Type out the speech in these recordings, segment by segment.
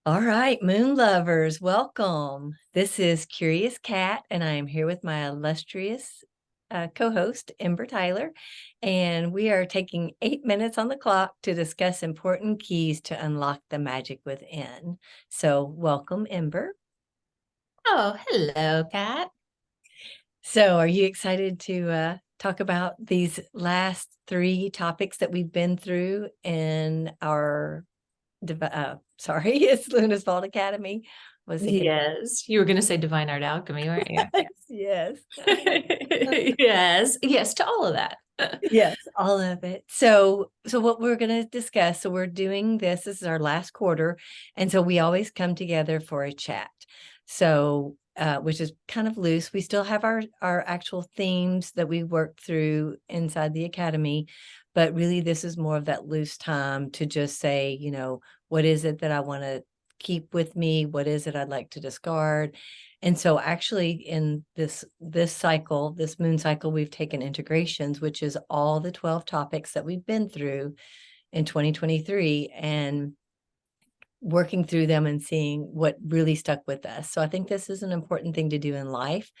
All right, moon lovers, welcome. This is Curious Cat, and I am here with my illustrious co-host, Imber Tyler, and we are taking 8 minutes on the clock to discuss important keys to unlock the magic within. So welcome, Imber. Oh, hello, Kat. So are you excited to talk about these last three topics that we've been through in our sorry, it's Luna's Vault Academy. Was thinking, Yes, you were going to say divine art alchemy, weren't you? yes. Yes, yes to all of that. Yes, all of it. So what we're going to discuss, so we're doing this is our last quarter, and so we always come together for a chat. So which is kind of loose. We still have our actual themes that we work through inside the academy, but really this is more of that loose time to just say, what is it that I want to keep with me? What is it I'd like to discard? And so actually in this cycle, this moon cycle, we've taken integrations, which is all the 12 topics that we've been through in 2023 and working through them and seeing what really stuck with us. So I think this is an important thing to do in life.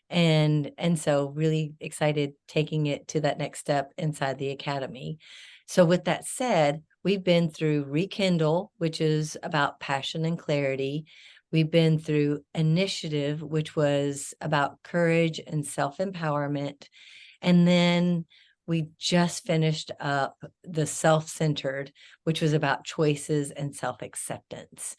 And so really excited taking it to that next step inside the academy. So with that said, we've been through Rekindle, which is about passion and clarity. We've been through Initiative, which was about courage and self-empowerment. And then we just finished up the self-centered, which was about choices and self-acceptance.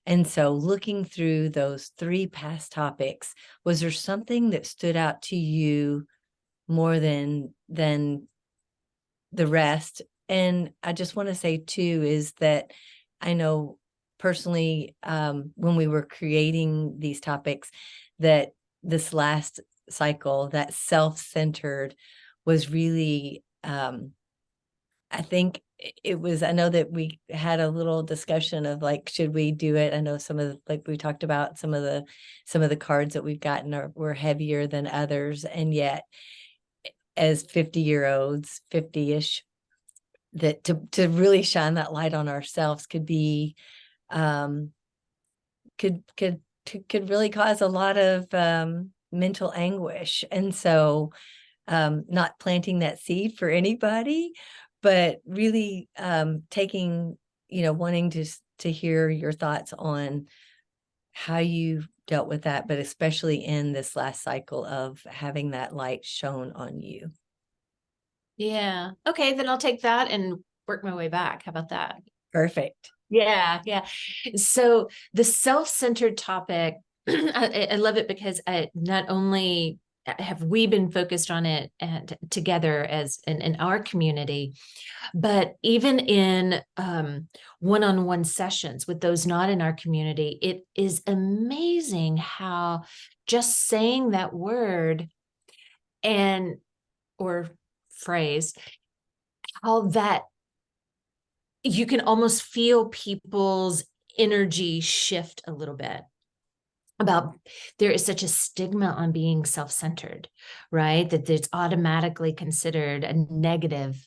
And so looking through those three past topics, was there something that stood out to you more than the rest? And I just want to say too, is that I know personally, when we were creating these topics, that this last cycle, that self-centered was really, I think it was, I know that we had a little discussion of like, should we do it? I know some of the, like we talked about some of the cards that we've gotten were heavier than others. And yet as 50-year-olds, 50-ish, that to really shine that light on ourselves could be, could really cause a lot of mental anguish. And so not planting that seed for anybody, but really taking, wanting to hear your thoughts on how you dealt with that, but especially in this last cycle of having that light shone on you. Yeah. Okay, then I'll take that and work my way back. How about that? Perfect. Yeah, yeah. So the self-centered topic, I love it because not only have we been focused on it and together as in our community, but even in one-on-one sessions with those not in our community, it is amazing how just saying that word and or phrase, how that you can almost feel people's energy shift a little bit about there is such a stigma on being self-centered, right? That it's automatically considered a negative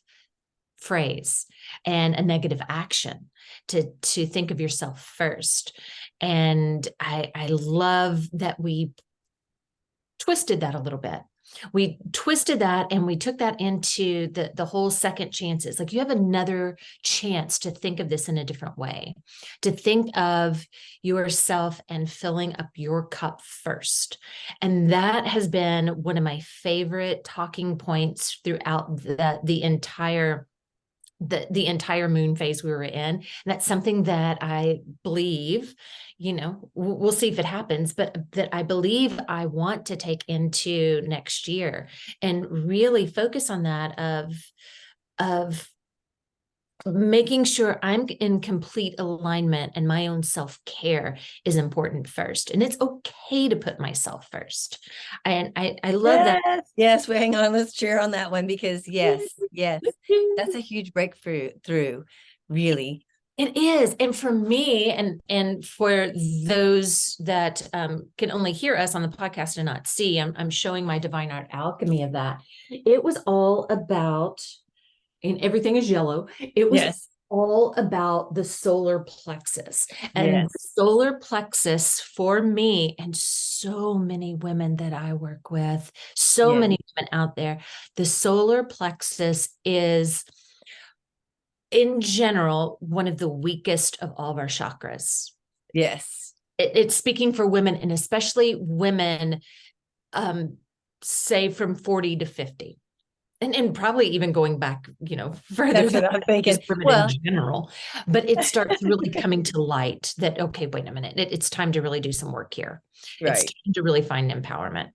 phrase and a negative action to think of yourself first. And I love that we twisted that a little bit. We twisted that and we took that into the whole second chances. Like you have another chance to think of this in a different way, to think of yourself and filling up your cup first. And that has been one of my favorite talking points throughout the entire moon phase we were in. And that's something that I believe, we'll see if it happens, but that I believe I want to take into next year and really focus on that of making sure I'm in complete alignment and my own self-care is important first. And it's okay to put myself first. And I love that. Yes, hang on, let's cheer on that one, because yes, that's a huge breakthrough through, really. It is. And for me, and for those that can only hear us on the podcast and not see, I'm showing my divine art alchemy of that. It was all about, and everything is yellow. It was Yes. all about the solar plexus. And the Yes. solar plexus for me and so many women that I work with, so Yeah. many women out there, the solar plexus is, in general, one of the weakest of all of our chakras. Yes. It's speaking for women, and especially women, say from 40 to 50. And probably even going back, further That's than what I'm thinking. just women in Well, general. But it starts really coming to light that, okay, wait a minute, it's time to really do some work here. It's right. time to really find empowerment.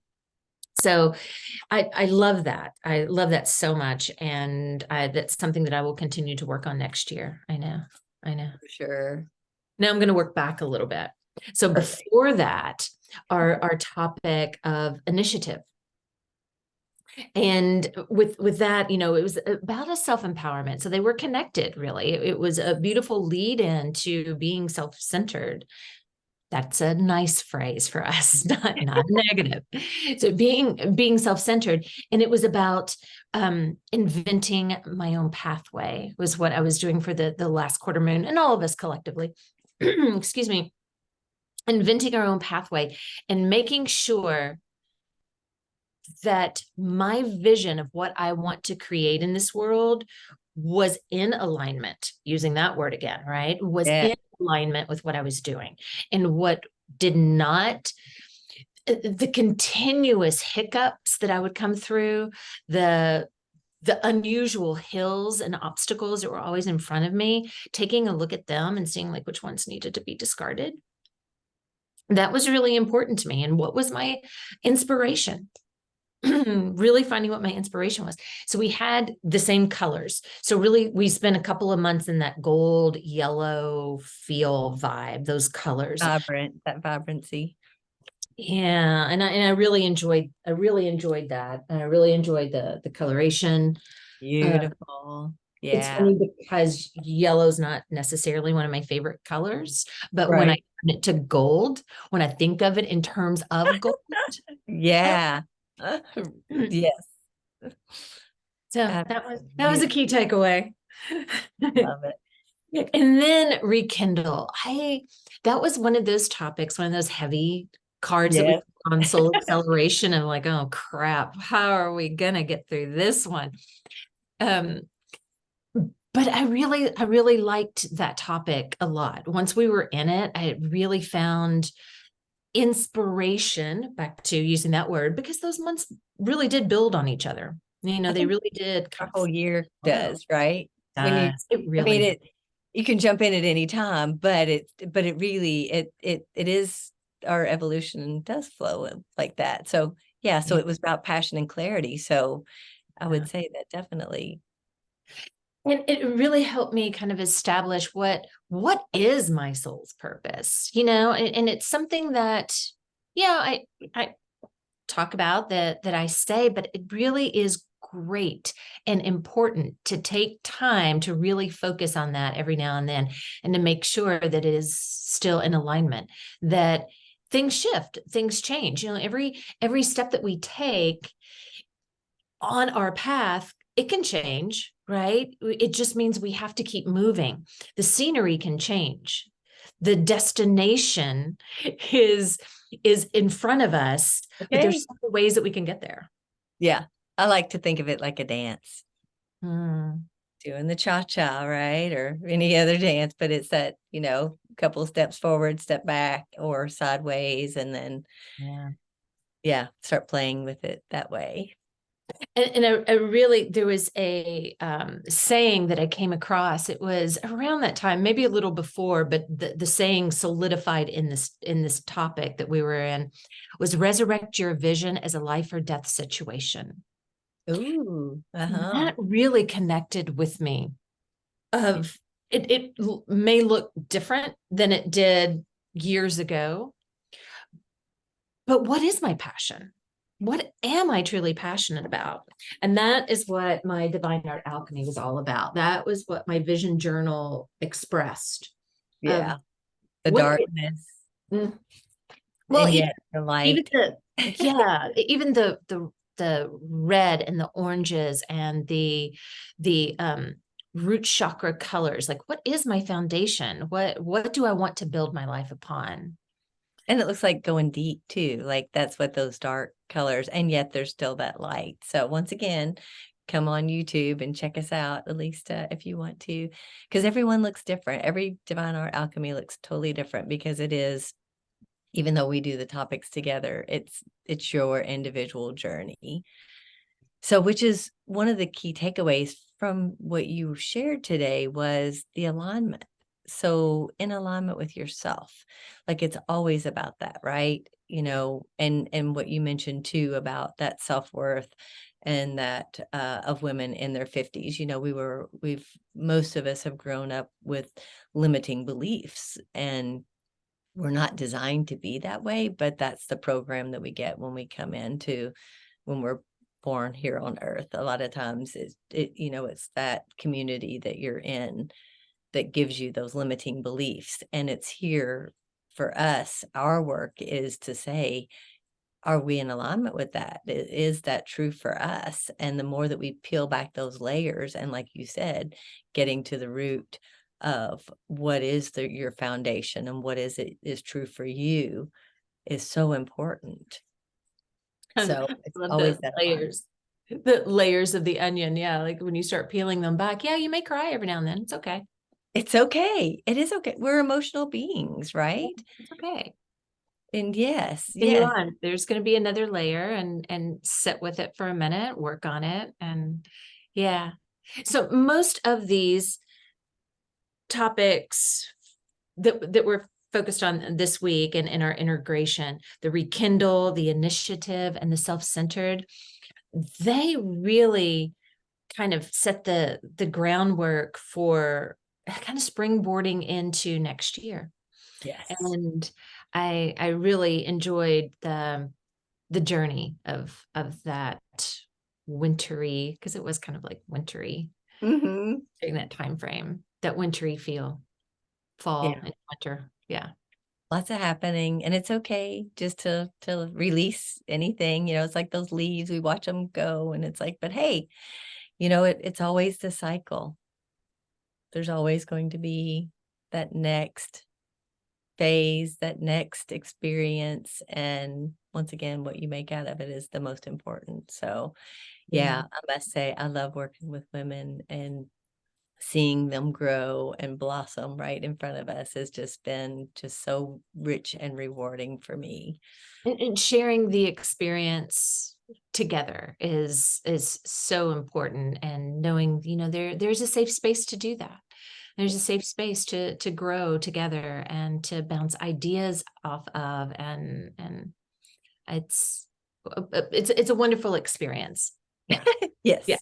So I love that. I love that so much. And that's something that I will continue to work on next year. I know. I know. For sure. Now I'm going to work back a little bit. So Perfect. before that, our topic of initiative. And with that, it was about a self-empowerment. So they were connected, really. It was a beautiful lead in to being self-centered. That's a nice phrase for us, not negative. So being self-centered. And it was about inventing my own pathway, was what I was doing for the last quarter moon, and all of us collectively. Excuse me. Inventing our own pathway and making sure that my vision of what I want to create in this world was in alignment, using that word again, right? Was Yeah. in alignment with what I was doing. And what did not, the continuous hiccups that I would come through, the unusual hills and obstacles that were always in front of me, taking a look at them and seeing like which ones needed to be discarded. That was really important to me. And what was my inspiration? Really finding what my inspiration was. So we had the same colors. So really we spent a couple of months in that gold, yellow feel vibe, those colors. Vibrant, that vibrancy. Yeah. And I really enjoyed that. And I really enjoyed the coloration. Uh, Beautiful. it's Yeah. funny because yellow's not necessarily one of my favorite colors, but when I Right. turn it to gold, when I think of it in terms of gold, Yeah. Yes. so that was a Absolutely. key takeaway. Love it. And then rekindle. That was one of those topics, one of those heavy cards that we Yes. put on soul acceleration. And like, oh crap, how are we gonna get through this one? Um, but I really liked that topic a lot. Once we were in it, I really found inspiration, back to using that word, because those months really did build on each other. I They think really did our kind of whole year flow. does, right? When you, It I mean, really does. you can jump in at any time, but it really, it is, our evolution does flow like that. So yeah, so Yeah. it was about passion and clarity. So I Yeah. would say that definitely. And it really helped me kind of establish what is my soul's purpose, and it's something that, yeah, I talk about that I say, but it really is great and important to take time to really focus on that every now and then, and to make sure that it is still in alignment, that things shift, things change, every step that we take on our path, it can change, right? It just means we have to keep moving. The scenery can change. The destination is is in front of us, but Okay. there's so many ways that we can get there. Yeah. I like to think of it like a dance, Hmm. doing the cha-cha, right? Or any other dance, but it's that, couple steps forward, step back or sideways, and then, Yeah. yeah, start playing with it that way. And I really, there was a saying that I came across. It was around that time, maybe a little before, but the saying solidified in this topic that we were in, was resurrect your vision as a life or death situation. Ooh, And uh-huh. that really connected with me. Of it may look different than it did years ago, but what is my passion? What am I truly passionate about? And that is what my Divine Art Alchemy was all about. That was what my vision journal expressed of Yeah. The what. darkness Mm, well, and even, yet the even light. the yeah, even the red and the oranges and the root chakra colors. Like, what is my foundation? What do I want to build my life upon? And it looks like going deep too. Like that's what those dark colors, and yet there's still that light. So once again, come on YouTube and check us out, at least if you want to, because everyone looks different. Every divine art alchemy looks totally different because it is, even though we do the topics together, it's your individual journey. So, which is one of the key takeaways from what you shared today was the alignment. So, in alignment with yourself, like it's always about that, right? And what you mentioned too about that self-worth and that of women in their 50s. We've most of us have grown up with limiting beliefs, and we're not designed to be that way, but that's the program that we get when we're born here on earth. A lot of times it's that community that you're in that gives you those limiting beliefs. And it's here for us. Our work is to say, are we in alignment with that? Is that true for us? And the more that we peel back those layers, and like you said, getting to the root of what is your foundation and what is true for you is so important. So I it's love always the that alignment. layers, the layers of the onion. Yeah. Like when you start peeling them back, yeah, you may cry every now and then. It's okay. It's okay. It is okay. We're emotional beings, right? It's okay. And yes, Continue yes, on. There's going to be another layer, and sit with it for a minute, work on it. And yeah. So most of these topics that we're focused on this week and in our integration, the rekindle, the initiative, and the self-centered, they really kind of set the groundwork for kind of springboarding into next year. yes. And I really enjoyed the journey of that wintry, because it was kind of like wintry Hmm. during that time frame, that wintry feel, fall Yeah. and winter. Yeah. Lots of happening, and it's okay just to release anything. It's like those leaves, we watch them go, and it's like, but hey, it's always the cycle. There's always going to be that next phase, that next experience, and once again, what you make out of it is the most important. So Yeah. yeah, I must say I love working with women, and seeing them grow and blossom right in front of us has just been just so rich and rewarding for me. And sharing the experience together is so important, and knowing, there's a safe space to do that. There's a safe space to grow together and to bounce ideas off of, and it's it's a wonderful experience. Yeah. Yeah. Yes.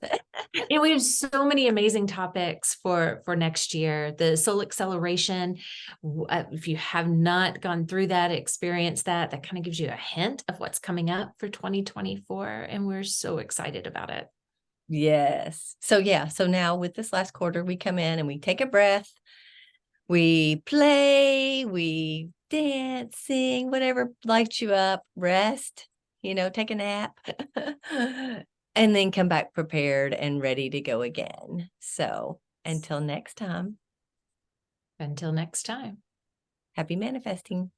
And we have so many amazing topics for next year. The soul acceleration. If you have not gone through that, experienced that kind of gives you a hint of what's coming up for 2024. And we're so excited about it. Yes. So yeah, so now with this last quarter, we come in and we take a breath, we play, we dance, sing, whatever lights you up, rest, take a nap, and then come back prepared and ready to go again. So until next time, Until next time. happy manifesting.